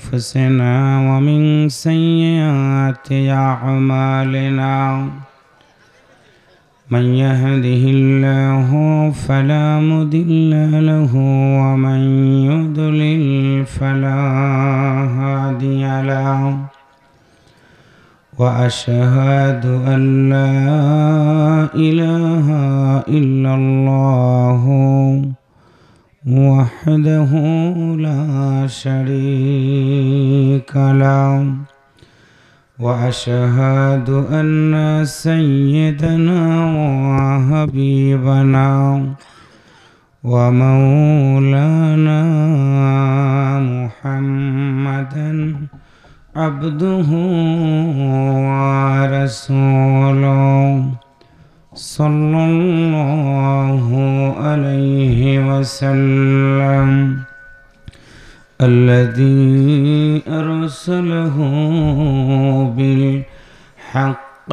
أنفسنا ومن سيئات أعمالنا من يهده الله فلا مضل له ومن يضلل فلا هادي له وأشهد أن لا إله إلا الله وحده لا شريك له وأشهد أن سيدنا وحبيبنا ومولانا محمدا عبده ورسوله صلى الله عليه وسلم الذي أرسله بالحق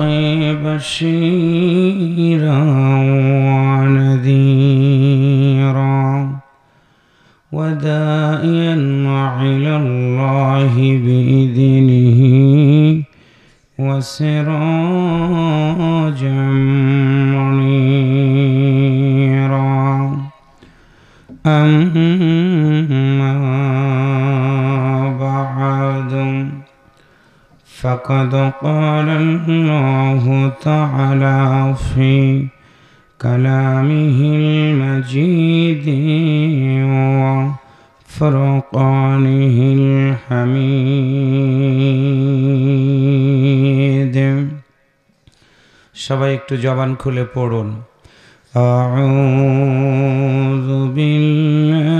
بشيرا ونذيرا وداعيا إلى الله بإذنه وسراجا منيرا أما بعد فقد قال الله تعالى في كلامه المجيد وفرقانه الحميد সবাই একটু জবান খুলে পড়ুন أعوذ بالله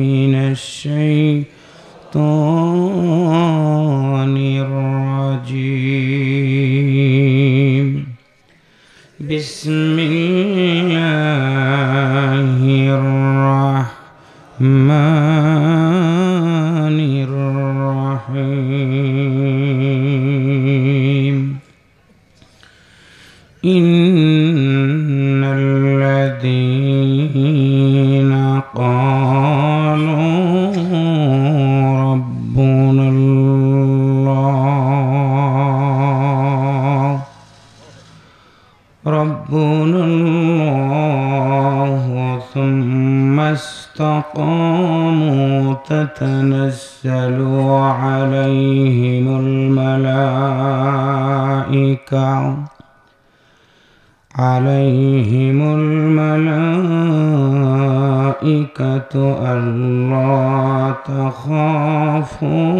من الشيطان الرجيم بسم الله الرحمن الرحيم إن الذين قالوا ربنا الله ثم استقاموا تتنزل عليهم الملائكة ألا تخافوا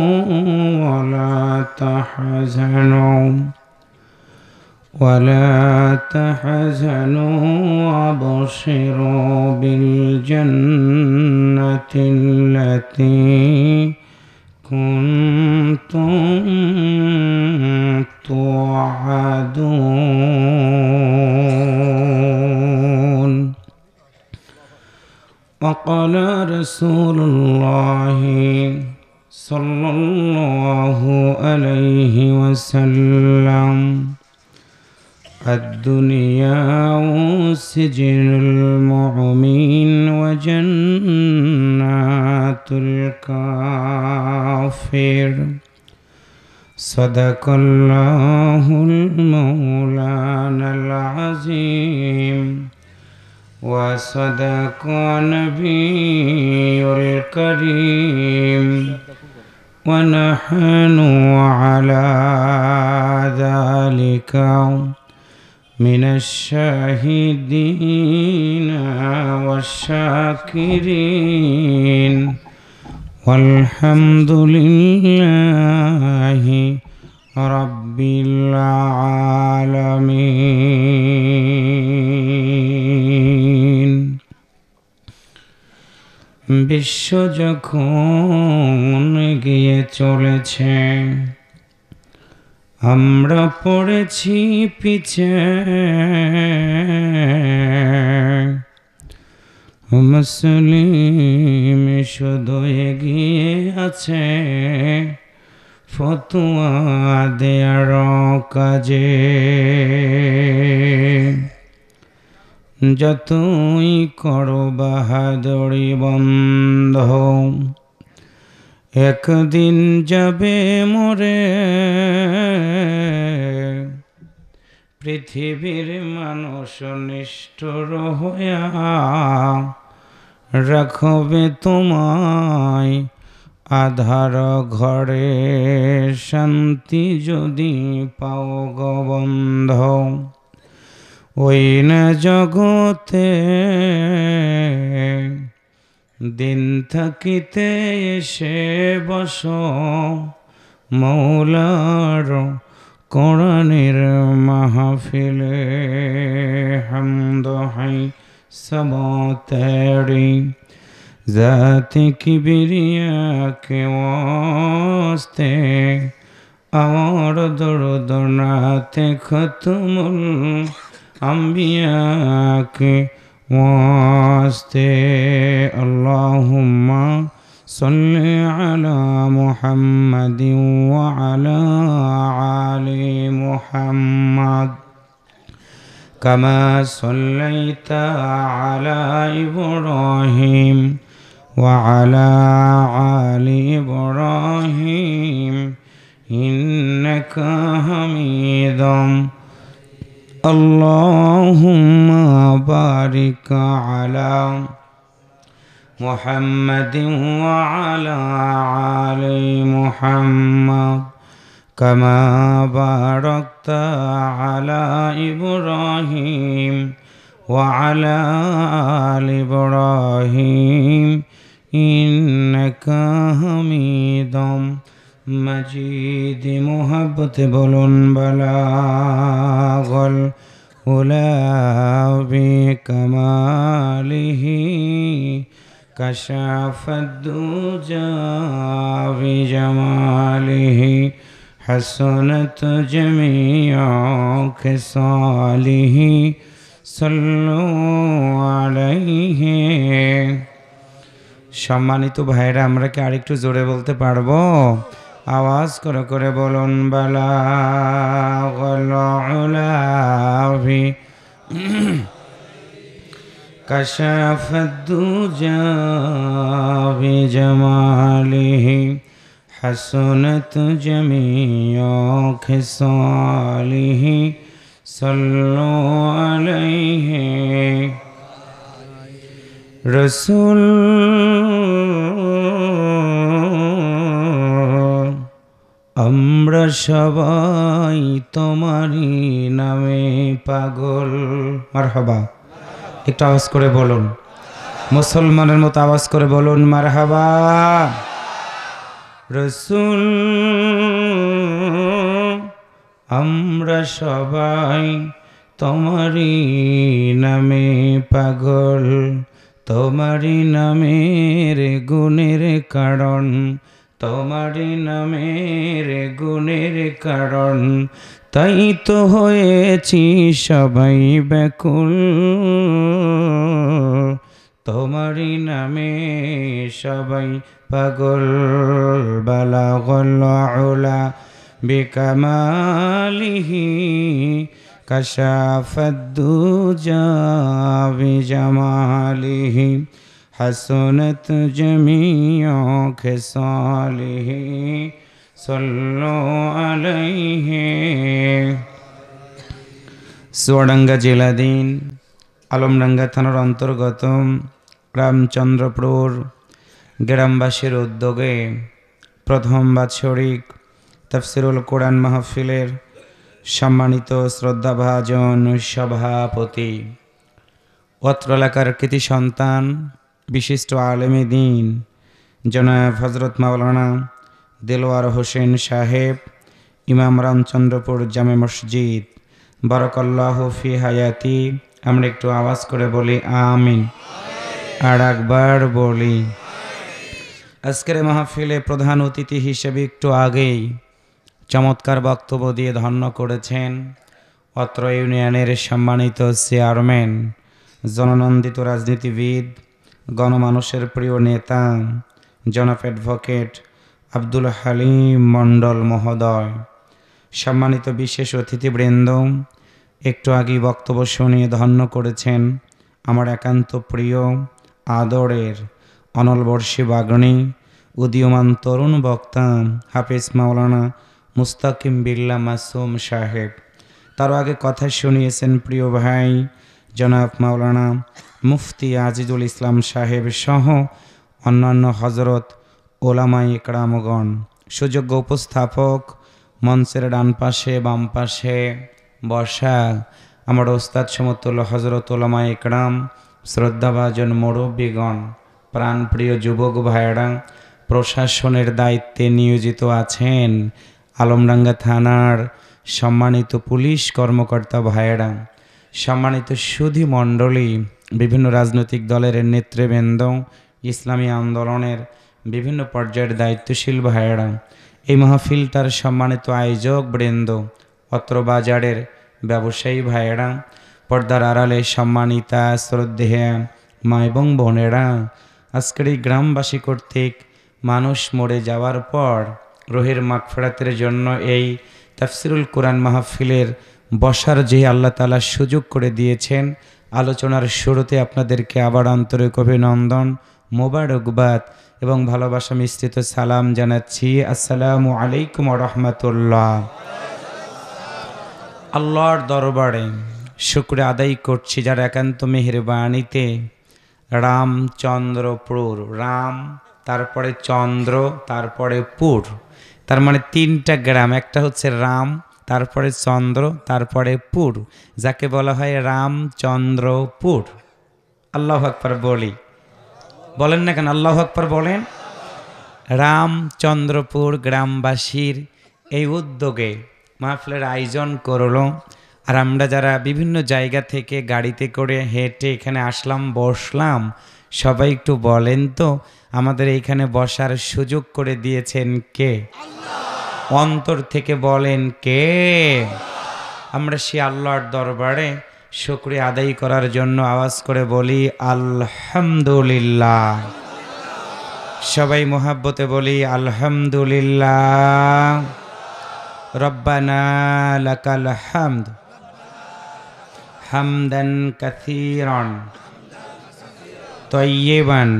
ولا تحزنوا وابشروا بالجنة التي كنتم توعدون وقال رسول الله صلى الله عليه وسلم الدنيا سجن المؤمن وجنات الكافر صدق الله المولانا العظيم وصدق نبي الكريم ونحن على ذلك من الشاهدين والشاكرين والحمد لله رب العالمين বিশ্ব যখন এগিয়ে চলেছে আমরা পড়েছি পিছে মুসলিম শুধু এগিয়ে আছে ফতোয়া দেয়ার কাজে। যতই করো বাহাদুরি বন্ধ একদিন যাবে মরে পৃথিবীর মানুষ নিষ্ঠুর হইয়া রাখবে তোমায় আধার ঘরে শান্তি যদি পাও গো বন্ধ ওই না জগতে দিন থাকিতে এসে বস মৌলার কোরআনের মাহফিলে হামদ হাই সব তেরি জাতি কিবরিয়া কে ওয়াস্তে और दर्द नाते खत्मुल अंबिया के वास्ते अल्लाहुम्मा सल्लि अला मुहम्मद व अला आलि मुहम्मद कमा सल्लैता अला इब्राहिम व अला आलि इब्राहिम إنك حميد اللهم بارك على محمد وعلى آل محمد كما باركت على إبراهيم وعلى آل إبراهيم إنك حميد मजीद मोहब्बत बोलन बलागल उलाबी कमालिही कशाफद्दुजा बिजमालिही हसनत जमीअ खिसालिही सल्लु अलैहि। সম্মানিত ভাইরা, আমরা কি আরেকটু জোরে বলতে পারবো? आवाज करे बोलुन बलागल उलाबी कशाफद्दुजा बिजमालिही हसनत जमीअ खिसालिही सल्लु अलैहि। रसूल আমরা সবাই তোমারই নামে পাগল। মারহাবা। একটু আওয়াজ করে বলুন, মুসলমানের মতো আওয়াজ করে বলুন মারহাবা। রসুল আমরা সবাই তোমারই নামে পাগল, তোমারই নামের গুণের কারণ, তোমারই নামের গুণের কারণ, তাই তো হয়েছি সবাই ব্যাকুল। তোমারই নামে সবাই পাগল। বালাগল উলা বিকামালিহি কাশাফদ্দুজা বিজামালিহি हसनत जमीअ खिसालिही सल्लु अलैहि। চুয়াডাঙ্গা জেলাধীন আলমডাঙ্গা থানার অন্তর্গত রামচন্দ্রপুর গ্রামবাসীর উদ্যোগে প্রথম বাৎসরিক তাফসিরুল কোরআন মাহফিলের সম্মানিত শ্রদ্ধাভাজন সভাপতি, অত্র এলাকার কৃতি সন্তান বিশিষ্ট আলেমে দ্বীন জনাব হযরত মাওলানা দেলোয়ার হোসেন সাহেব, ইমাম রামচন্দ্রপুর জামে মসজিদ, বারাকাল্লাহু ফি হায়াতি। আমরা একটু আওয়াজ করে বলি আমিন, আর একবার বলি। আজকের মাহফিলে প্রধান অতিথি হিসেবে একটু আগেই চমৎকার বক্তব্য দিয়ে ধন্য করেছেন অত্র ইউনিয়নের সম্মানিত চেয়ারম্যান, জননন্দিত রাজনীতিবিদ, গণমানুষের প্রিয় নেতা জনাব অ্যাডভোকেট আব্দুল হালিম মণ্ডল মহোদয়, সম্মানিত বিশেষ অতিথিবৃন্দ, একটু আগেই বক্তব্য শুনিয়ে ধন্য করেছেন আমার একান্ত প্রিয় আদরের অনলবর্ষী বাগ্নী উদীয়মান তরুণ বক্তা হাফেজ মাওলানা মুস্তাকিম বিল্লাহ মাসুম সাহেব। তার আগে কথা শুনিয়েছেন প্রিয় ভাই জনাব মাওলানা মুফতি আজিজুল ইসলাম সাহেব সহ অন্যান্য হজরত ওলামায়ে ইকরামগণ। সুযোগ্য উপস্থাপক মঞ্চের ডান পাশে বাম পাশে বসা আমার ওস্তাদ সমতুল্য হজরত ওলামায়ে ইকরাম, শ্রদ্ধাভাজন মুরব্বীগণ, প্রাণপ্রিয় যুবক ভাইয়েরা, প্রশাসনের দায়িত্বে নিয়োজিত আছেন আলমডাঙ্গা থানার সম্মানিত পুলিশ কর্মকর্তা ভাইয়েরা, সম্মানিত সুধী মণ্ডলী, বিভিন্ন রাজনৈতিক দলের নেতৃবৃন্দ, ইসলামী আন্দোলনের বিভিন্ন পর্যায়ের দায়িত্বশীল ভাইয়েরা, এই মাহফিলটার সম্মানিত আয়োজক বৃন্দ, অত্র বাজারের ব্যবসায়ী ভাইয়েরা, পর্দার আড়ালে সম্মানিতা শ্রদ্ধেয়া মা এবং বোনেরা, আজকের এই গ্রামবাসী কর্তৃক মানুষ মরে যাওয়ার পর রোহের মাগফিরাতের জন্য এই তাফসিরুল কোরআন মাহফিলের বসার যে আল্লাহ তাআলা সুযোগ করে দিয়েছেন, আলোচনার শুরুতে আপনাদেরকে আবার আন্তরিক অভিনন্দন, মোবারকবাদ এবং ভালোবাসা মিশ্রিত সালাম জানাচ্ছি। আসসালামু আলাইকুম ওয়া রাহমাতুল্লাহ। আল্লাহর দরবারে শুকরিয়া আদায় করছি যার একান্ত মেহেরবানিতে রামচন্দ্রপুর, রাম তারপরে চন্দ্র তারপরে পুর, তার মানে 3টা গ্রাম, একটা হচ্ছে রাম তারপরে চন্দ্র তারপরে পুর, যাকে বলা হয় রামচন্দ্রপুর। আল্লাহু আকবার বলেন না কেন? আল্লাহু আকবার বলেন। রামচন্দ্রপুর গ্রামবাসীর এই উদ্যোগে মাহফিলের আয়োজন করলো, আর আমরা যারা বিভিন্ন জায়গা থেকে গাড়িতে করে হেঁটে এখানে আসলাম, বসলাম, সবাই একটু বলেন তো আমাদের এইখানে বসার সুযোগ করে দিয়েছেন কে? অন্তর থেকে বলেন কে? আমরা সে আল্লাহর দরবারে শুকরিয়া আদায় করার জন্য আওয়াজ করে বলি আলহামদুলিল্লাহ। সবাই মোহাব্বতে বলি আলহামদুলিল্লাহ। রব্বানা লাকাল হামদ হামদান কাসীরান তাইয়্যিবান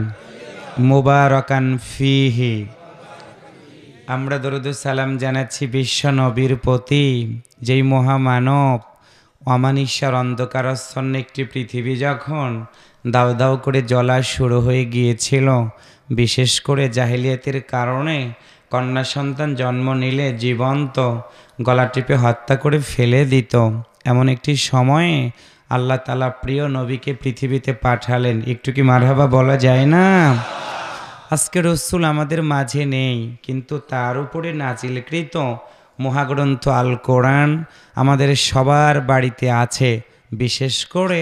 মুবারাকান ফীহি। আমরা দরুদ সালাম জানাচ্ছি বিশ্ব নবীর প্রতি, যেই মহামানব অমানিসার অন্ধকারাচ্ছন্ন একটি পৃথিবী যখন দাউ দাউ করে জ্বলা শুরু হয়ে গিয়েছিল, বিশেষ করে জাহেলিয়াতের কারণে কন্যা সন্তান জন্ম নিলে জীবন্ত গলা টিপে হত্যা করে ফেলে দিত, এমন একটি সময়ে আল্লাহ তাআলা প্রিয় নবীকে পৃথিবীতে পাঠালেন। একটু কি মারহাবা বলা যায় না? আজকে রসুল আমাদের মাঝে নেই, কিন্তু তার উপরে নাজিলকৃত মহাগ্রন্থ আল কোরআন আমাদের সবার বাড়িতে আছে। বিশেষ করে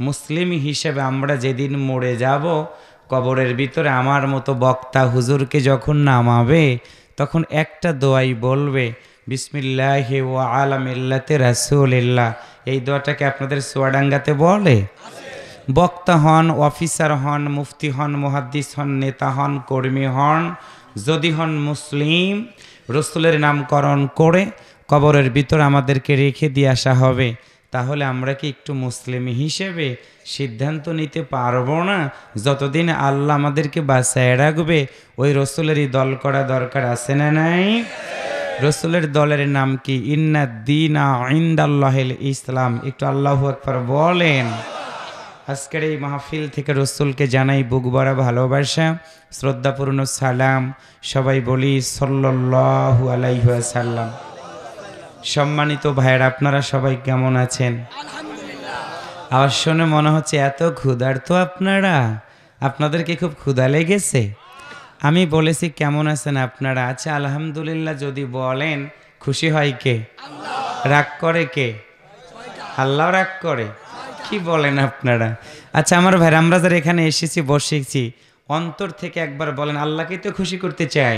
মুসলিম হিসেবে আমরা যেদিন মরে যাব, কবরের ভিতরে আমার মতো বক্তা হুজুরকে যখন নামাবে, তখন একটা দোয়াই বলবে, বিসমিল্লাহি ওয়া আলা মিল্লাতি রাসূলিল্লাহ। এই দোয়াটাকে আপনাদের চুয়াডাঙ্গাতে বলে? বক্তা হন, অফিসার হন, মুফতি হন, মুহাদ্দিস হন, নেতা হন, কর্মী হন, যদি হন মুসলিম, রসুলের নামকরণ করে কবরের ভিতর আমাদেরকে রেখে দিয়ে আসা হবে, তাহলে আমরা কি একটু মুসলিম হিসেবে সিদ্ধান্ত নিতে পারবো না যতদিন আল্লাহ আমাদেরকে বাঁচায় রাখবে ওই রসুলেরই দল করা দরকার আছে না নাই? রসুলের দলের নাম কি? ইন্না দীনা ইনদাল্লাহিল ইসলাম। একটু আল্লাহু আকবার বলেন। আজকের এই মাহফিল থেকে রসুলকে জানাই বুক ভরা ভালোবাসা, শ্রদ্ধাপূর্ণ সালাম। সবাই বলি সাল্লাল্লাহু আলাইহি ওয়াসাল্লাম। সম্মানিত ভাইয়েরা, আপনারা সবাই কেমন আছেন? আওয়াজ শুনে মনে হচ্ছে এত ক্ষুধার্ত আপনারা, আপনাদেরকে খুব ক্ষুধা লেগেছে। আমি বলেছি কেমন আছেন আপনারা? আচ্ছা আলহামদুলিল্লাহ যদি বলেন খুশি হয় কে? রাগ করে কে? আল্লাহ রাগ করে? কি বলেন আপনারা? আচ্ছা আমার ভাই, আমরা যারা এখানে এসেছি বসেছি, অন্তর থেকে একবার বলেন আল্লাহকে তো খুশি করতে চাই।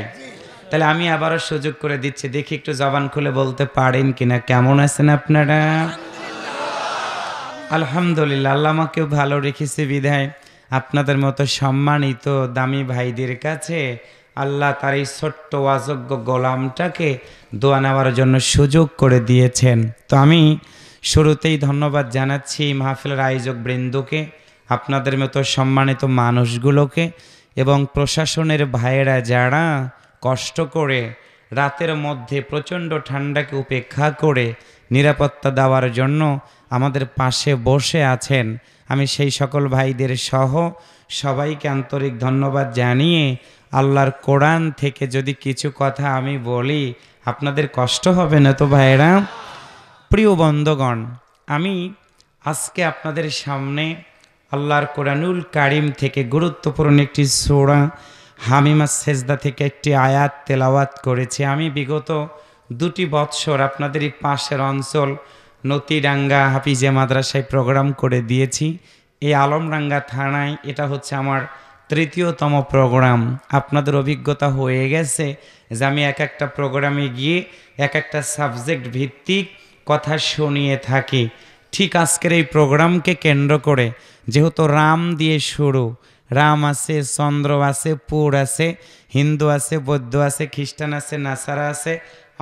তাহলে আমি আবারও সুযোগ করে দিচ্ছি, দেখি একটু জবান খুলে বলতে পারেন কিনা কেমন আছেন আপনারা? আলহামদুলিল্লাহ। আল্লাহ আমাকেও ভালো রেখেছে বিধায় আপনাদের মতো সম্মানিত দামি ভাইদের কাছে আল্লাহ তার এই ছোট্ট অযোগ্য গোলামটাকে দোয়া নেওয়ার জন্য সুযোগ করে দিয়েছেন। তো আমি শুরুতেই ধন্যবাদ জানাচ্ছি মাহফিলের আয়োজক বৃন্দকে, আপনাদের মতো সম্মানিত মানুষগুলোকে, এবং প্রশাসনের ভাইয়েরা যারা কষ্ট করে রাতের মধ্যে প্রচণ্ড ঠান্ডাকে উপেক্ষা করে নিরাপত্তা দেওয়ার জন্য আমাদের পাশে বসে আছেন, আমি সেই সকল ভাইদের সহ সবাইকে আন্তরিক ধন্যবাদ জানিয়ে আল্লাহর কোরআন থেকে যদি কিছু কথা আমি বলি আপনাদের কষ্ট হবে না তো ভাইয়েরা? প্রিয় বন্ধুগণ, আমি আজকে আপনাদের সামনে আল্লাহর কোরআনুল কারিম থেকে গুরুত্বপূর্ণ একটি সূরা হামিমা সেজদা থেকে একটি আয়াত তেলাওয়াত করেছি। আমি বিগত 2 বৎসর আপনাদের এই পাশের অঞ্চল নতিডাঙ্গা হাফিজে মাদ্রাসায় প্রোগ্রাম করে দিয়েছি। এই আলমডাঙ্গা থানায় এটা হচ্ছে আমার 3য়তম প্রোগ্রাম। আপনাদের অভিজ্ঞতা হয়ে গেছে যে আমি এক একটা প্রোগ্রামে গিয়ে এক একটা সাবজেক্ট ভিত্তিক কথা শুনিয়ে থাকি। ঠিক আজকের এই প্রোগ্রামকে কেন্দ্র করে যেহেতু রাম দিয়ে শুরু, রাম আছে, চন্দ্র আছে, পুর আছে, হিন্দু আছে, বৌদ্ধ আছে, খ্রিস্টান আছে, নাসারা আছে,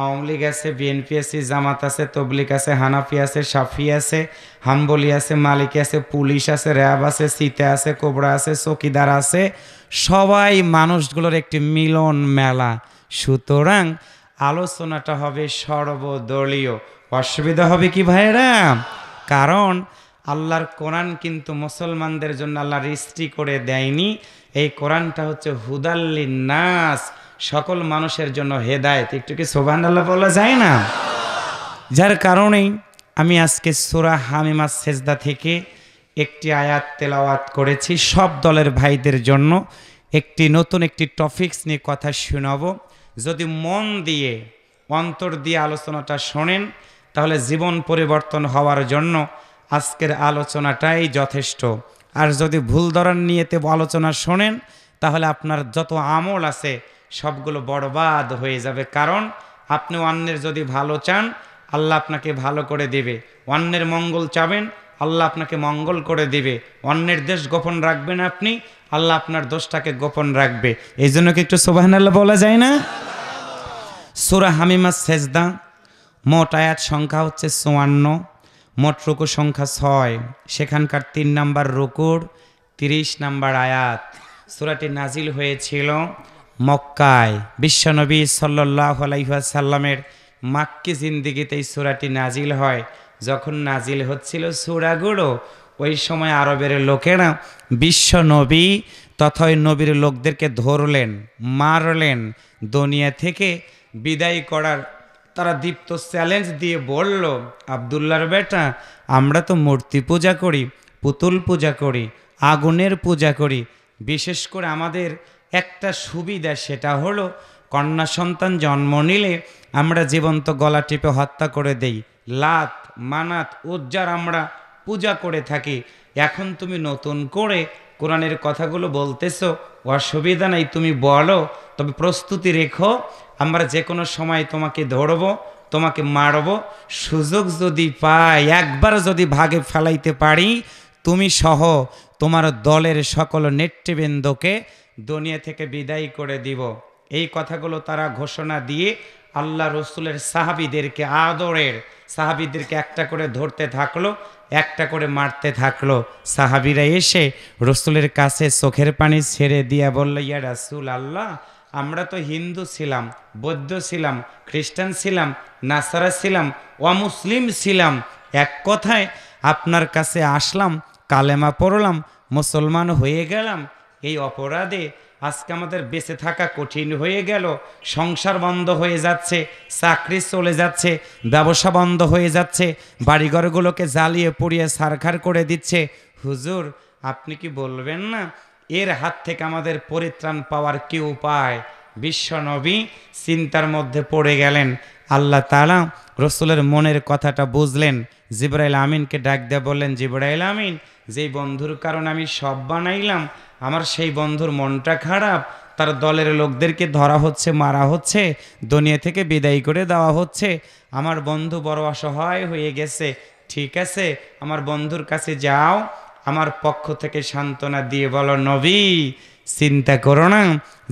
আওয়ামী লীগ আছে, বিএনপি আছে, জামাত আছে, তবলিগ আছে, হানাফি আছে, সাফি আছে, হাম্বলি আছে, মালিকি আছে, পুলিশ আছে, র্যাব আছে, সিতে আছে, কোবরা আছে, চৌকিদার আছে, সবাই মানুষগুলোর একটি মিলন মেলা। সুতরাং আলোচনাটা হবে সর্বদলীয়। অসুবিধা হবে কি ভাইরা? কারণ আল্লাহর কোরআন কিন্তু মুসলমানদের জন্য আল্লাহ সৃষ্টি করে দেয়নি। এই কোরআনটা হচ্ছে হুদাল্লিন নাস, সকল মানুষের জন্য হেদায়েত। একটু কি সুবহানাল্লাহ বলা যায় না? যার কারণেই আমি আজকে সূরা হামিমা সেজদা থেকে একটি আয়াত তেলাওয়াত করেছি। সব দলের ভাইদের জন্য একটি নতুন একটি টপিকস নিয়ে কথা শোনাবো। যদি মন দিয়ে অন্তর দিয়ে আলোচনাটা শোনেন তাহলে জীবন পরিবর্তন হওয়ার জন্য আজকের আলোচনাটাই যথেষ্ট। আর যদি ভুল ধরার নিয়েতে আলোচনা শোনেন তাহলে আপনার যত আমল আছে সবগুলো বরবাদ হয়ে যাবে। কারণ আপনি অন্যের যদি ভালো চান আল্লাহ আপনাকে ভালো করে দেবে, অন্যের মঙ্গল চাবেন আল্লাহ আপনাকে মঙ্গল করে দেবে, অন্যের দোষ গোপন রাখবেন আপনি, আল্লাহ আপনার দোষটাকে গোপন রাখবে। এই জন্য কি একটু সুবহানাল্লাহ বলা যায় না? সূরা হামিমা সেজদা মোট আয়াত সংখ্যা হচ্ছে 54, মোট রুকু সংখ্যা 6। সেখানকার 3 নম্বর রুকুর 30 নম্বর আয়াত। সূরাটি নাজিল হয়েছিল মক্কায়। বিশ্বনবী সাল্লাল্লাহু আলাইহি ওয়াসাল্লামের মাক্কি জিন্দেগিতে এই সূরাটি নাজিল হয়। যখন নাজিল হচ্ছিল সূরাগুলো ওই সময় আরবের লোকেরা বিশ্বনবী তথা নবীর লোকদেরকে ধরলেন, মারলেন, দুনিয়া থেকে বিদায় করার তারা দীপ্ত চ্যালেঞ্জ দিয়ে বলল, আব্দুল্লাহর বেটা, আমরা তো মূর্তি পূজা করি, পুতুল পূজা করি, আগুনের পূজা করি। বিশেষ করে আমাদের একটা সুবিধা, সেটা হলো কন্যা সন্তান জন্ম নিলে আমরা জীবন্ত গলা টিপে হত্যা করে দেই। লাত, মানাত, উজ্জার আমরা পূজা করে থাকি। এখন তুমি নতুন করে কোরআনের কথাগুলো বলতেছো, অসুবিধা নাই, তুমি বলো, তবে প্রস্তুতি রেখো, আমরা যে কোনো সময় তোমাকে ধরবো, তোমাকে মারবো। সুযোগ যদি পাই, একবার যদি ভাগে ফেলাইতে পারি, তুমি সহ তোমার দলের সকল নেতৃবৃন্দকে দুনিয়া থেকে বিদায় করে দিব। এই কথাগুলো তারা ঘোষণা দিয়ে আল্লাহ রসুলের সাহাবীদেরকে, আদরের সাহাবীদেরকে একটা করে ধরতে থাকলো, একটা করে মারতে থাকলো। সাহাবীরা এসে রসুলের কাছে চোখের পানি ছেড়ে দিয়া বলল, ইয়া রাসূল আল্লাহ, আমরা তো হিন্দু ছিলাম, বৌদ্ধ ছিলাম, খ্রিস্টান ছিলাম, নাসারা ছিলাম, অমুসলিম ছিলাম, এক কথায় আপনার কাছে আসলাম, কালেমা পড়লাম, মুসলমান হয়ে গেলাম। এই অপরাধে আজকে আমাদের বেঁচে থাকা কঠিন হয়ে গেল। সংসার বন্ধ হয়ে যাচ্ছে, চাকরি চলে যাচ্ছে, ব্যবসা বন্ধ হয়ে যাচ্ছে, বাড়িঘরগুলোকে জ্বালিয়ে পুড়িয়ে ছারখার করে দিচ্ছে। হুজুর, আপনি কি বলবেন না এর হাত থেকে আমাদের পরিত্রাণ পাওয়ার কি উপায়? বিশ্বনবী চিন্তার মধ্যে পড়ে গেলেন। আল্লাহ তাআলা রসুলের মনের কথাটা বুঝলেন। জিবরাইল আমিনকে ডাক দিয়ে বললেন, জিবরাইল আমিন, যেই বন্ধুর কারণে আমি সব বানাইলাম, আমার সেই বন্ধুর মনটা খারাপ, তার দলের লোকদেরকে ধরা হচ্ছে, মারা হচ্ছে, দুনিয়া থেকে বিদায় করে দেওয়া হচ্ছে, আমার বন্ধু বড় অসহায় হয়ে গেছে। ঠিক আছে, আমার বন্ধুর কাছে যাও, আমার পক্ষ থেকে সান্ত্বনা দিয়ে বলো, নবী চিন্তা করো না,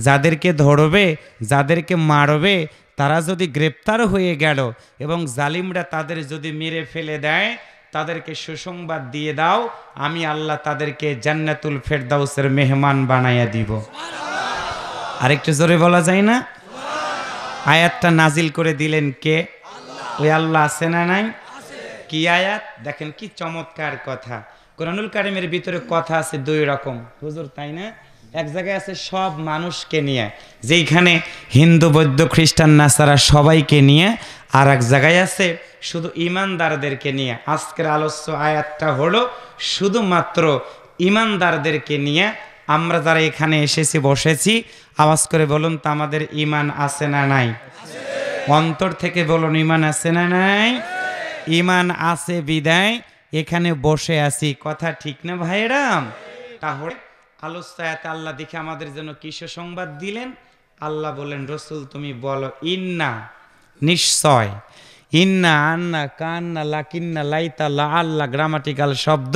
যাদেরকে ধরবে, যাদেরকে মারবে, তারা যদি গ্রেপ্তার হয়ে গেল এবং জালিমরা তাদের যদি মেরে ফেলে দেয়, তাদেরকে সুসংবাদ দিয়ে দাও, আমি আল্লাহ তাদেরকে জান্নাতুল ফেরদাউসের মেহমান বানাইয়া দিব। আরেকটু জোরে বলা যায় না? আয়াতটা নাজিল করে দিলেন কে? ওই আল্লাহ আছে না নাই? কি আয়াত দেখেন, কি চমৎকার কথা। কোরআনুল কারীমের ভিতরে কথা আছে দুই রকম হুজুর, তাই না? এক জায়গায় আছে সব মানুষকে নিয়ে, যেইখানে হিন্দু বৌদ্ধ খ্রিস্টান নাসারা সবাইকে নিয়ে, আর এক জায়গায় আছে শুধু ইমানদারদেরকে নিয়ে। আজকের আলোচ্য আয়াতটা হলো শুধুমাত্র ইমানদারদেরকে নিয়ে। আমরা যারা এখানে এসেছি বসেছি, আওয়াজ করে বলুন তো আমাদের ঈমান আছে না নাই? অন্তর থেকে বলুন ঈমান আছে না নাই? ঈমান আছে বিদায় এখানে বসে আছি, কথা ঠিক না ভাইরাম? তাহলে আলোচ্য আয়াতে আল্লাহ দেখে আমাদের জন্য কিসের সংবাদ দিলেন? আল্লাহ বলেন রসুল তুমি বলো ইন্না, নিশ্চয়, ইন্না, আন্না, কান্না, লাকিন্না, লাইতা, লা, আল্লাহ গ্রামাটিক্যাল শব্দ,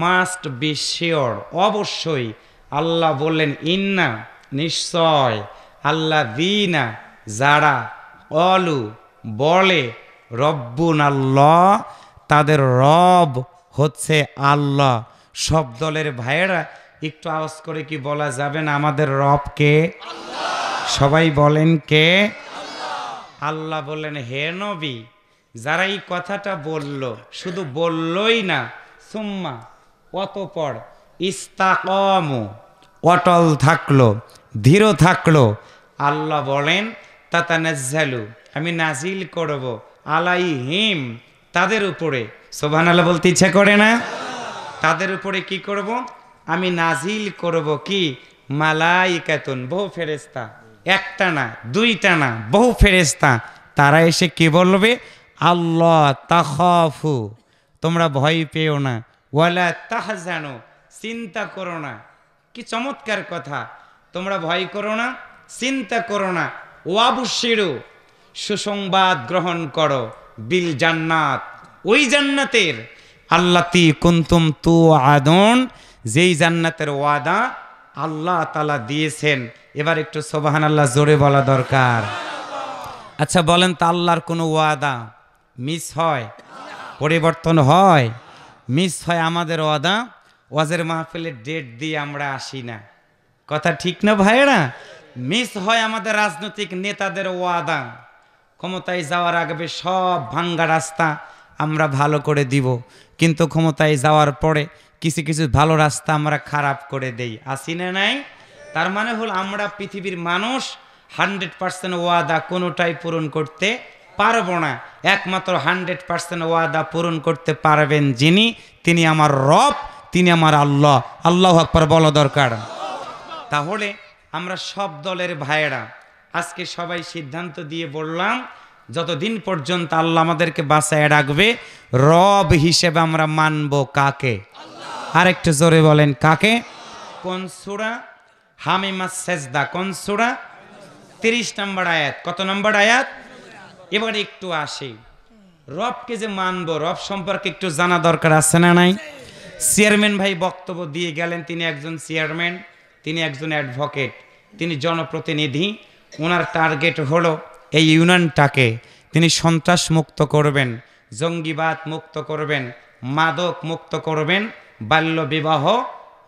মাস্ট বি শিওর, অবশ্যই। আল্লাহ বললেন ইন্না, নিশ্চয়, আল্লাহ দিনা, যারা, অলু, বলে, রব্বুন আল্লাহ, তাদের রব হচ্ছে আল্লাহ। সব দলের ভাইয়েরা একটু আওয়াজ করে কি বলা যাবে না আমাদের রব কে? সবাই বলেন কে? আল্লাহ বললেন হে নবী, যারা এই কথাটা বলল, শুধু বললই না, সুম্মা, অতঃপর, ইস্তাকামু, অটল থাকলো, ধীর থাকলো, আল্লাহ বলেন তাতানাজ্জালু, আমি নাজিল করব, আলাইহিম, তাদের উপরে। সুবহানাল্লাহ বলতে ইচ্ছা করে না? তাদের উপরে কি করব? আমি নাজিল করব কি? মালাইকাতুন, বহু ফেরেশতা, একটা না দুইটা না, বহু ফেরেশতা। তারা এসে কি বলবে? আল্লাহ তাখাফু, তোমরা ভয় পেও না, ওয়ালা তাহজানু, চিন্তা করো না। কি চমৎকার কথা! তোমরা ভয় করো না, চিন্তা করো না, ওয়াবশিরু, সুসংবাদ গ্রহণ করো, বিল জান্নাত, ওই জান্নাতের, আল্লাতি কুনতুম তুআদুন, যেই জান্নাতের ওয়াদা আল্লাহ তাআলা দিয়েছেন। এবার একটু সুবহানাল্লাহ জোরে বলা দরকার। আচ্ছা বলেন তো, আল্লাহর কোনো ওয়াদা মিস হয়? পরিবর্তন হয়? মিস হয় আমাদের ওয়াদা? ওয়াজের মাহফিলের ডেট দিয়ে আমরা আসি না, কথা ঠিক না ভাইয়েরা? মিস হয় আমাদের রাজনৈতিক নেতাদের ওয়াদা, ক্ষমতায় যাওয়ার আগে সব ভাঙ্গা রাস্তা আমরা ভালো করে দিব, কিন্তু ক্ষমতায় যাওয়ার পরে কিছু কিছু ভালো রাস্তা আমরা খারাপ করে দেই, আসি না নাই? তার মানে হল আমরা পৃথিবীর মানুষ 100% ওয়াদা কোনোটাই পূরণ করতে পারবো না। একমাত্র 100% ওয়াদা পূরণ করতে পারবেন যিনি, তিনি আমার রব, তিনি আমার আল্লাহ। আল্লাহু আকবার বলা দরকার। তাহলে আমরা সব দলের ভাইয়েরা আজকে সবাই সিদ্ধান্ত দিয়ে বললাম, যতদিন পর্যন্ত আল্লাহ আমাদেরকে বাঁচায় রাখবে, রব হিসেবে আমরা মানব কাকে? আরেকটু জোরে বলেন কাকে? কোন সূরা? হামিমাস সেজদা। কোন সূরা? 30 নম্বর আয়াত। কত নম্বর আয়াত? এবার একটু আসি, রবকে যে মানব, রব সম্পর্কে একটু জানা দরকার আছে না নাই? চেয়ারম্যান ভাই বক্তব্য দিয়ে গেলেন, তিনি একজন চেয়ারম্যান, তিনি একজন অ্যাডভোকেট, তিনি জনপ্রতিনিধি। ওনার টার্গেট হলো এই ইউনিয়নটাকে তিনি সন্ত্রাস মুক্ত করবেন, জঙ্গিবাদ মুক্ত করবেন, মাদক মুক্ত করবেন, বাল্য বিবাহ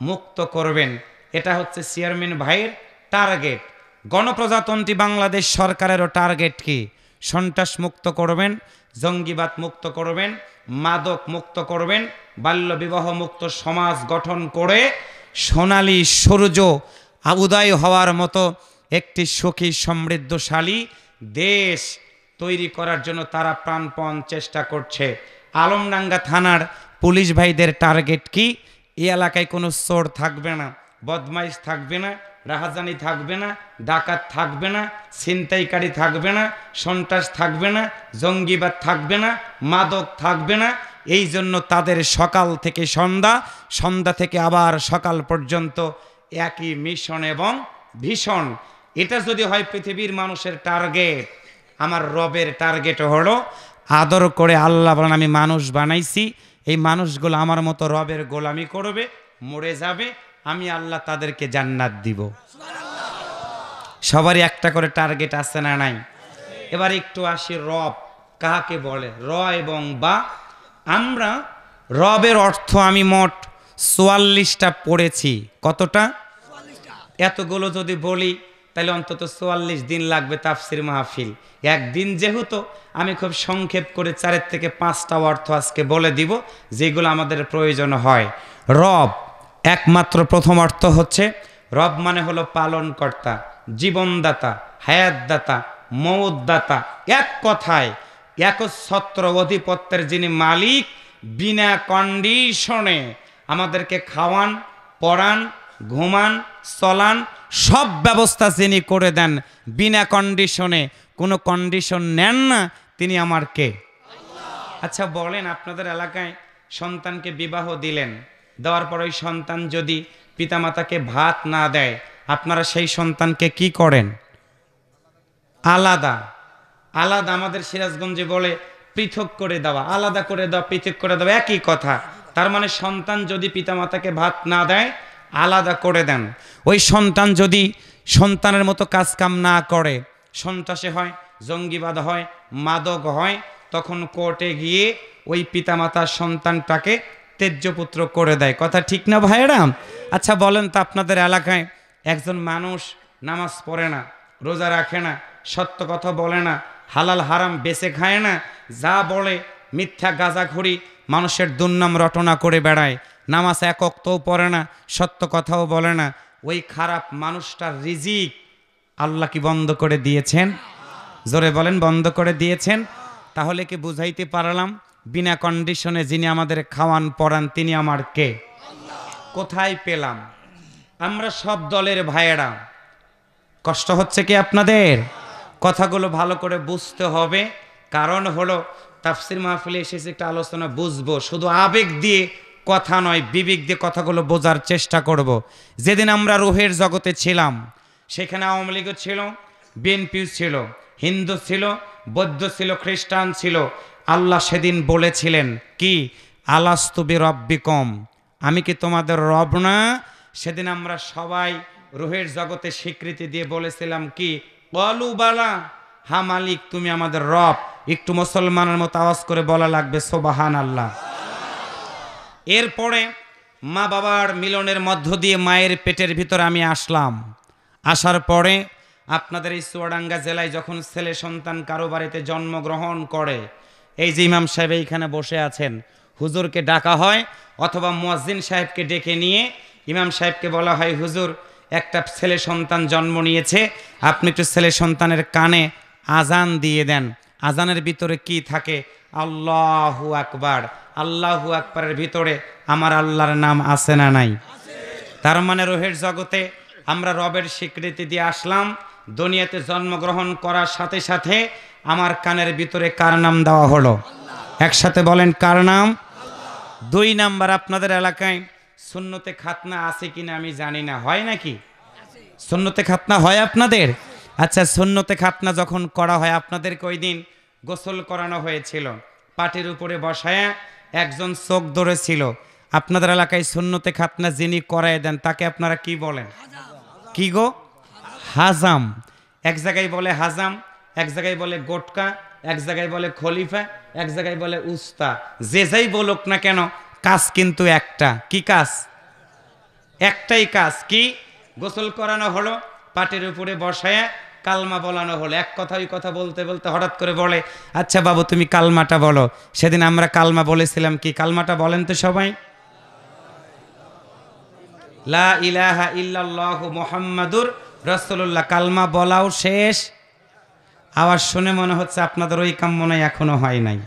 মুক্ত করবেন। এটা হচ্ছে চেয়ারম্যান ভাইয়ের টার্গেট। গণপ্রজাতন্ত্রী বাংলাদেশ সরকারেরও টার্গেট কি? সন্ত্রাস মুক্ত করবেন, জঙ্গিবাদ মুক্ত করবেন, মাদক মুক্ত করবেন, বাল্য বিবাহ মুক্ত সমাজ গঠন করে সোনালী সূর্য উদয় হওয়ার মতো একটি সুখী সমৃদ্ধশালী দেশ তৈরি করার জন্য তারা প্রাণপণ চেষ্টা করছে। আলমডাঙ্গা থানার পুলিশ ভাইদের টার্গেট কি? এই এলাকায় কোনো চোর থাকবে না, বদমাইশ থাকবে না, রাহাজানি থাকবে না, ডাকাত থাকবে না, ছিনতাইকারী থাকবে না, সন্ত্রাস থাকবে না, জঙ্গিবাদ থাকবে না, মাদক থাকবে না। এই জন্য তাদের সকাল থেকে সন্ধ্যা, সন্ধ্যা থেকে আবার সকাল পর্যন্ত একই মিশন এবং ভীষণ। এটা যদি হয় পৃথিবীর মানুষের টার্গেট, আমার রবের টার্গেট হলো আদর করে আল্লাহ বলেন আমি মানুষ বানাইছি, এই মানুষগুলো আমার মতো রবের গোলামি করবে, মরে যাবে, আমি আল্লাহ তাদেরকে জান্নাত দিব। সবারই একটা করে টার্গেট আছে না নাই? এবার একটু আসি, রব কাকে বলে? র এবং বা আমরা রবের অর্থ আমি মোট ৪৪টা পড়েছি। কতটা? এতগুলো যদি বলি তাহলে অন্তত ৪৪ দিন লাগবে তাফসির মাহফিল। একদিন যেহেতু আমি খুব সংক্ষেপ করে ৪ থেকে ৫টা অর্থ আজকে বলে দিব যেগুলো আমাদের প্রয়োজন হয়। রব একমাত্র প্রথম অর্থ হচ্ছে রব মানে হলো পালনকর্তা, জীবনদাতা, হায়াতদাতা, মৌতদাতা, এক কথায় একচ্ছত্র অধিপত্যের যিনি মালিক, বিনা কন্ডিশনে আমাদেরকে খাওয়ান, পড়ান, ঘুমান, চলান, সব ব্যবস্থা যিনি করে দেন বিনা কন্ডিশনে, কোনো কন্ডিশন নেন না, তিনি আমার কে? আচ্ছা বলেন, আপনাদের এলাকায় সন্তানকে বিবাহ দিলেন, দেওয়ার পর ওই সন্তান যদি পিতামাতাকে ভাত না দেয়, আপনারা সেই সন্তানকে কি করেন? আলাদা আলাদা, আমাদের সিরাজগঞ্জে বলে পৃথক করে দেওয়া, আলাদা করে দেওয়া, পৃথক করে দেওয়া একই কথা। তার মানে সন্তান যদি পিতামাতাকে ভাত না দেয় আলাদা করে দেন। ওই সন্তান যদি সন্তানের মতো কাজকাম না করে, সন্ত্রাসী হয়, জঙ্গিবাদ হয়, মাদক হয়, তখন কোর্টে গিয়ে ওই পিতামাতার সন্তানটাকে তেজ্যপুত্র করে দেয়। কথা ঠিক না ভাইয়েরা? আচ্ছা বলেন তো, আপনাদের এলাকায় একজন মানুষ নামাজ পড়ে না, রোজা রাখে না, সত্য কথা বলে না, হালাল হারাম বেছে খায় না, যা বলে মিথ্যা গাঁজাখড়ি, মানুষের দুর্নাম রটনা করে বেড়ায়, নামাজ এক ওয়াক্তও পড়ে না, সত্য কথাও বলে না, ওই খারাপ মানুষটার রিজিক আল্লাহ কি বন্ধ করে দিয়েছেন? জোরে বলেন, বন্ধ করে দিয়েছেন। তাহলে কি বুঝাইতে পারলাম বিনা কন্ডিশনে যিনি আমাদের খাওয়ান পড়ান তিনি আমার কে? কোথায় পেলাম? আমরা সব দলের ভাইয়েরা। কষ্ট হচ্ছে কি আপনাদের? কথাগুলো ভালো করে বুঝতে হবে। কারণ হলো তাফসির মাহফিলে এসেছে একটা আলোচনা বুঝবো, শুধু আবেগ দিয়ে কথা নয়, বিবেক দিয়ে কথাগুলো বোঝার চেষ্টা করব। যেদিন আমরা রুহের জগতে ছিলাম সেখানে আওয়ামী লীগও ছিল, বিএনপিও ছিল, হিন্দু ছিল, বৌদ্ধ ছিল, খ্রিস্টান ছিল। আল্লাহ সেদিন বলেছিলেন কি? আলাস্তু বিরব্বিকুম, আমি কি তোমাদের রব না? সেদিন আমরা সবাই রুহের জগতে স্বীকৃতি দিয়ে বলেছিলাম কি? ক্বালু বালা, হা মালিক তুমি আমাদের রব। একটু মুসলমানের মতো আওয়াজ করে বলা লাগবে সুবহানাল্লাহ। এরপরে মা বাবার মিলনের মধ্য দিয়ে মায়ের পেটের ভিতর আমি আসলাম। আসার পরে আপনাদের এই চুয়াডাঙ্গা জেলায় যখন ছেলে সন্তান কারো বাড়িতে জন্মগ্রহণ করে, এই যে ইমাম সাহেব এইখানে বসে আছেন, হুজুরকে ডাকা হয় অথবা মুয়াজ্জিন সাহেবকে ডেকে নিয়ে ইমাম সাহেবকে বলা হয়, হুজুর একটা ছেলে সন্তান জন্ম নিয়েছে, আপনি একটু ছেলে সন্তানের কানে আজান দিয়ে দেন। আজানের ভিতরে কি থাকে? আল্লাহু আকবার। আল্লাহু আকবারের ভিতরে আমার আল্লাহর নাম আছে না নাই? তার মানে রুহের জগতে আমরা রবের স্বীকৃতি দিয়ে আসলাম। দুনিয়াতে জন্মগ্রহণ করার সাথে সাথে আমার কানের ভিতরে কার নাম দেওয়া হলো? একসাথে বলেন, কার নাম? 2 নাম্বার, আপনাদের এলাকায় সুন্নতে খাতনা আছে কিনা আমি জানি না, হয় নাকি? সুন্নতে খাতনা হয় আপনাদের? আচ্ছা, সুন্নতে খাতনা যখন করা হয় আপনাদেরকে ওই দিন গোসল করানো হয়েছিল, পাটির উপরে বসায় একজন চোখ ধরেছিল। আপনাদের এলাকায় সুন্নতে খাতনা যিনি করায় দেন তাকে আপনারা কি বলেন? কি গো? হাজাম। এক জায়গায় বলে হাজাম, এক জায়গায় বলে গোটকা, এক জায়গায় বলে খলিফা, এক জায়গায় বলে উস্তা। যে যাই বলুক না কেন, কাজ কিন্তু একটা। কি কাজ? একটাই কাজ। কি? গোসল করানো হলো, পাটির উপরে বসায় কালমা বলানো হলো। এক কথা ওই কথা বলতে বলতে হঠাৎ করে বলে, আচ্ছা বাবু তুমি কালমাটা বলো। সেদিন আমরা কালমা বলেছিলাম কি? কালমাটা বলেন তো সবাই। লা ইলাহা ইল্লাল্লাহু মুহাম্মাদুর রাসূলুল্লাহ। কালমা বলাও শেষ। আওয়াজ শুনে মনে হচ্ছে আপনাদের ওই কাম মনে হয় এখনো হয় নাই।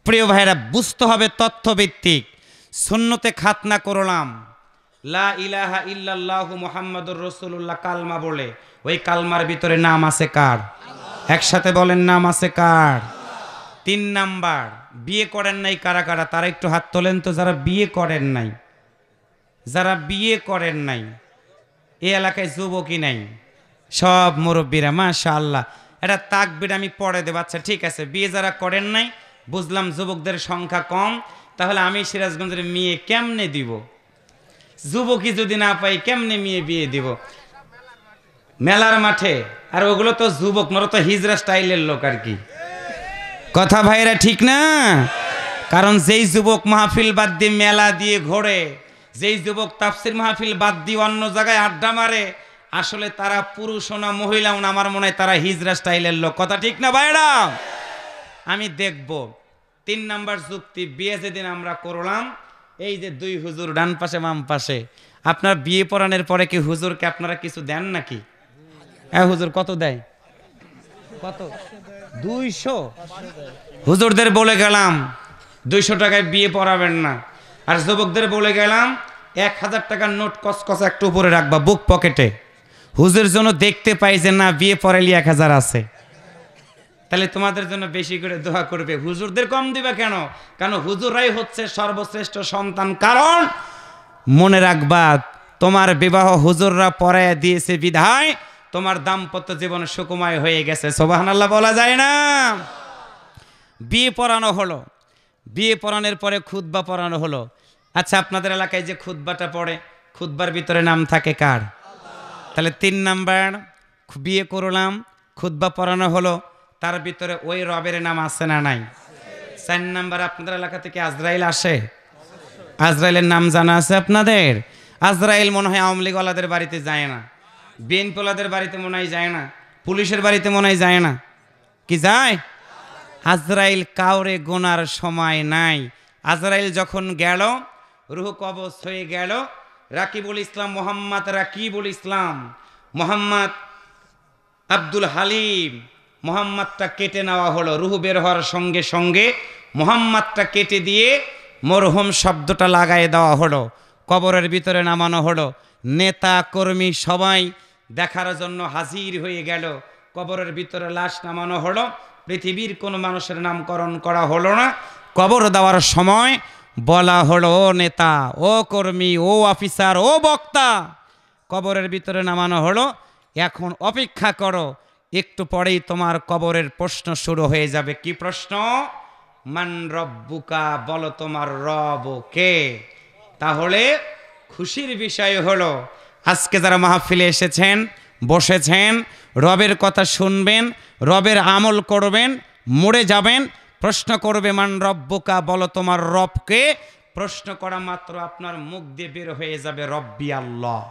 প্রিয় ভাইরা, বুঝতে হবে তথ্যভিত্তিক। সুন্নতে খাতনা করলাম, লা ইলাহা ইল্লাল্লাহু মুহাম্মাদুর রাসূলুল্লাহ কালমা বলে, ওই কালমার ভিতরে নাম আছে কার? একসাথে বলেন, নাম আছে কার? 3 নাম্বার, বিয়ে করেন নাই কারা কারা? তারা একটু হাত তোলেন তো, যারা বিয়ে করেন নাই। যারা বিয়ে করেন নাই, এই এলাকায় যুবকই নাই, সব মুরব্বীরা, মাশাআল্লাহ। এটা তাকবীর আমি পরে দেব। আচ্ছা ঠিক আছে, বিয়ে যারা করেন নাই, বুঝলাম যুবকদের সংখ্যা কম, তাহলে আমি সিরাজগঞ্জের মেয়ে কেমনে দিব? যুবকই যদি না পাই কেমনে মেয়ে বিয়ে দিব? মেলার মাঠে। আর ওগুলো তো যুবক নর, তো হিজরা স্টাইলের লোক আর কি। কথা ভাইরা ঠিক না? কারণ যেই যুবক মাহফিল বাদ দিয়ে মেলা দিয়ে ঘোরে, যেই যুবক তাফসির মাহফিল বাদ দিয়ে অন্য জায়গায় আড্ডা মারে, আসলে তারা পুরুষও না মহিলাও না, আমার মনে হয় তারা হিজরা স্টাইলের লোক। কথা ঠিক না ভাইরা? আমি দেখব 3 নাম্বার যুক্তি, বিয়ে যেদিন আমরা করলাম, এই যে 2 হুজুর ডান পাশে বাম পাশে, আপনার বিয়ে পড়ানোর পরে কি হুজুরকে আপনারা কিছু দেন নাকি? হ্যাঁ হুজুর কত দেয়? কত? 200। হুজুরদের বলে গেলাম 200 টাকায় বিয়ে পড়াবেন না, আর যুবকদের বলে গেলাম 1000 টাকার নোট কসকসে একটু উপরে রাখবা বুক পকেটে, হুজুর জন্য দেখতে পাই যে না বিয়ে পড়ালি 1000 আছে। তাহলে তোমাদের জন্য বেশি করে দোয়া করবে। হুজুরদের কম দিবে কেন? কারণ হুজুরাই হচ্ছে সর্বশ্রেষ্ঠ সন্তান। কারণ মনে রাখবা, তোমার বিবাহ হুজুররা পড়াইয়া দিয়েছে বিধায় তোমার দাম্পত্য জীবন সুখময় হয়ে গেছে। সুবহানাল্লাহ বলা যায় না? বিয়ে পড়ানো হলো, বিয়ে পড়ানোর পরে খুতবা পড়ানো হলো। আচ্ছা, আপনাদের এলাকায় যে খুতবাটা পড়ে, খুতবার ভিতরে নাম থাকে কার? তাহলে 3 নাম্বার, বিয়ে করলাম, খুতবা পড়ানো হলো, তার ভিতরে ওই রবের নাম আছে না নাই? 4 নাম্বার, আপনাদের এলাকা থেকে আজরাইল আসে? আজরাইলের নাম জানা আছে আপনাদের? আজরাইল মনে হয় আওয়ামী লীগওয়ালাদের বাড়িতে যায় না, বিএনপিওয়ালাদের বাড়িতে মনে হয় যায় না, পুলিশের বাড়িতে মনে হয় যায় না, কি যায়? আজরাইল কাউরে গোনার সময় নাই। আজরাইল যখন গেল, রুহ কবজ হয়ে গেল, রাকিবুল ইসলাম মোহাম্মদ, রাকিবুল ইসলাম মোহাম্মদ আব্দুল হালিম, মোহাম্মদটা কেটে নেওয়া হলো। রুহ বের হওয়ার সঙ্গে সঙ্গে মোহাম্মদটা কেটে দিয়ে মরহুম শব্দটা লাগাই দেওয়া হলো, কবরের ভিতরে নামানো হলো। নেতা কর্মী সবাই দেখার জন্য হাজির হয়ে গেল। কবরের ভিতরে লাশ নামানো হলো। পৃথিবীর কোনো মানুষের নামকরণ করা হলো না। কবর দেওয়ার সময় বলা হলো, ও নেতা, ও কর্মী, ও অফিসার, ও বক্তা, কবরের ভিতরে নামানো হলো, এখন অপেক্ষা করো, একটু পরেই তোমার কবরের প্রশ্ন শুরু হয়ে যাবে। কি প্রশ্ন? মান রব্বুকা, বলো তোমার রব কে? তাহলে খুশির বিষয় হলো, আজকে যারা মাহফিলে এসেছেন, বসেছেন, রবের কথা শুনবেন, রবের আমল করবেন, মরে যাবেন, প্রশ্ন করবে মান রব্বুকা, বলো তোমার রবকে। প্রশ্ন করা মাত্র আপনার মুখ দিয়ে বের হয়ে যাবে রব্বি আল্লাহ।